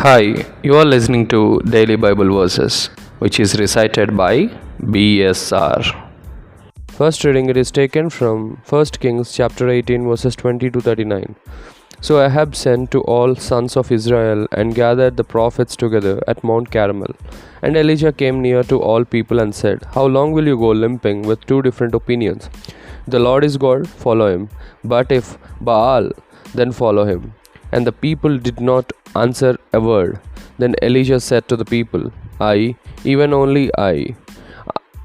Hi, you are listening to Daily Bible Verses, which is recited by BSR. First reading, it is taken from 1 Kings chapter 18 verses 20 to 39. So Ahab sent to all sons of Israel and gathered the prophets together at Mount Carmel. And Elijah came near to all people and said, How long will you go limping with two different opinions? The Lord is God, follow him. But if Baal, then follow him. And the people did not answer a word. Then Elijah said to the people, I, even only I,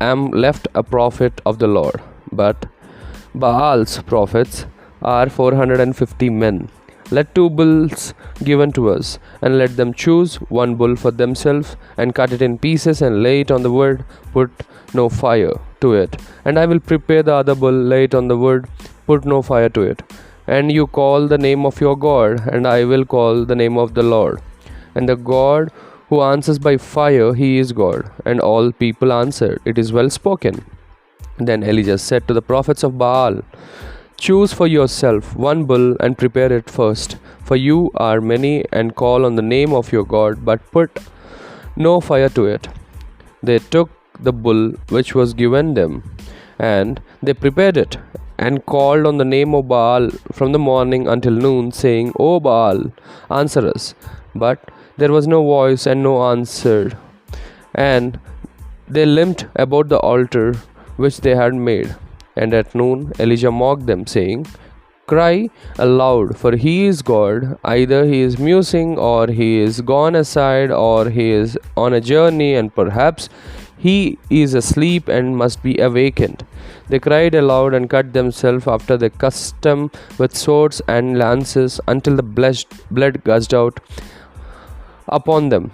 am left a prophet of the Lord. But Baal's prophets are 450 men. Let 2 bulls given to us, and let them choose 1 bull for themselves, and cut it in pieces, and lay it on the wood, put no fire to it. And I will prepare the other bull, lay it on the wood, put no fire to it. And you call the name of your God, and I will call the name of the Lord. And the God who answers by fire, he is God. And all people answered, It is well spoken. Then Elijah said to the prophets of Baal, Choose for yourself 1 bull and prepare it first, for you are many, and call on the name of your God, but put no fire to it. They took the bull which was given them, and they prepared it, and called on the name of Baal from the morning until noon, saying, O Baal, answer us. But there was no voice and no answer. And they limped about the altar which they had made. And at noon Elijah mocked them, saying, Cry aloud, for he is God. Either he is musing, or he is gone aside, or he is on a journey, and perhaps he is asleep and must be awakened. They cried aloud and cut themselves after their custom with swords and lances until the blood gushed out upon them.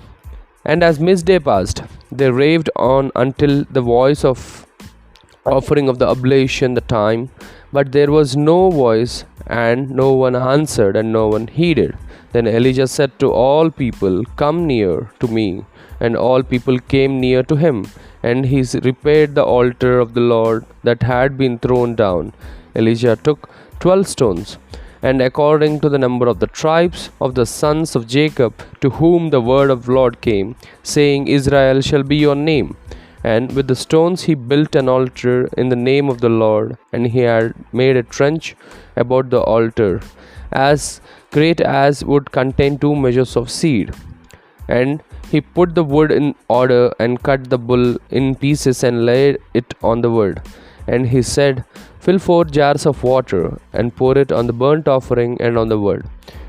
And as midday passed, they raved on until the voice of offering of the oblation the time, but there was no voice, and no one answered, and no one heeded. Then Elijah said to all people, Come near to me. And all people came near to him, and he repaired the altar of the Lord that had been thrown down. Elijah took 12 stones, and according to the number of the tribes of the sons of Jacob, to whom the word of the Lord came, saying, Israel shall be your name. And with the stones he built an altar in the name of the Lord, and he had made a trench about the altar, as great as would contain 2 measures of seed. And he put the wood in order, and cut the bull in pieces, and laid it on the wood. And he said, Fill 4 jars of water, and pour it on the burnt offering and on the wood.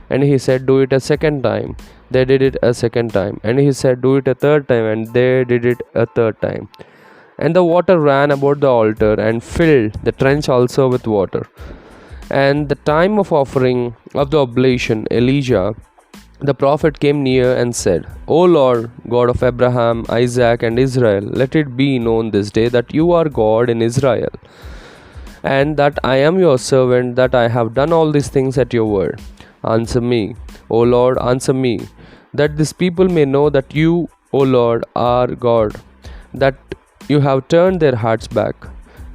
And he said, Do it a second time. They did it a second time. And he said, Do it a third time. And they did it a third time. And the water ran about the altar, and filled the trench also with water. And the time of offering of the oblation, Elijah the prophet came near and said, O Lord, God of Abraham, Isaac, and Israel, let it be known this day that you are God in Israel, and that I am your servant, that I have done all these things at your word. Answer me, O Lord, answer me, that this people may know that you, O Lord, are God, that you have turned their hearts back.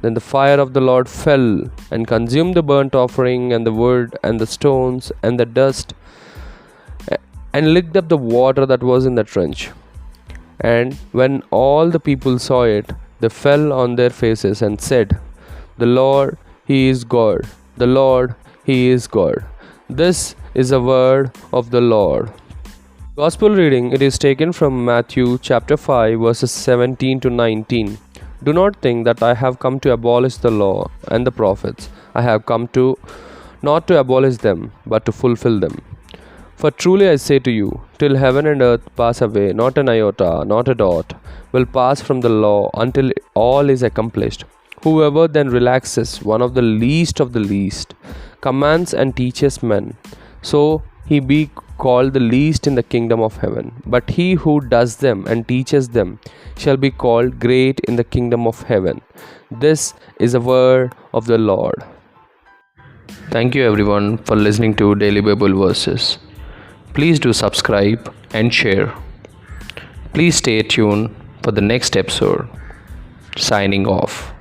Then the fire of the Lord fell and consumed the burnt offering, and the wood, and the stones, and the dust, and licked up the water that was in the trench. And when all the people saw it, they fell on their faces and said, The Lord, He is God. The Lord, He is God. This is the word of the Lord. Gospel reading, it is taken from Matthew chapter 5 verses 17 to 19. Do not think that I have come to abolish the law and the prophets. I have come to not to abolish them, but to fulfill them. For truly I say to you, till heaven and earth pass away, not an iota, not a dot, will pass from the law until all is accomplished. Whoever then relaxes one of the least, commands and teaches men, so he be called the least in the kingdom of heaven. But he who does them and teaches them shall be called great in the kingdom of heaven. This is the word of the Lord. Thank you everyone for listening to Daily Bible Verses. Please do subscribe and share. Please stay tuned for the next episode. Signing off.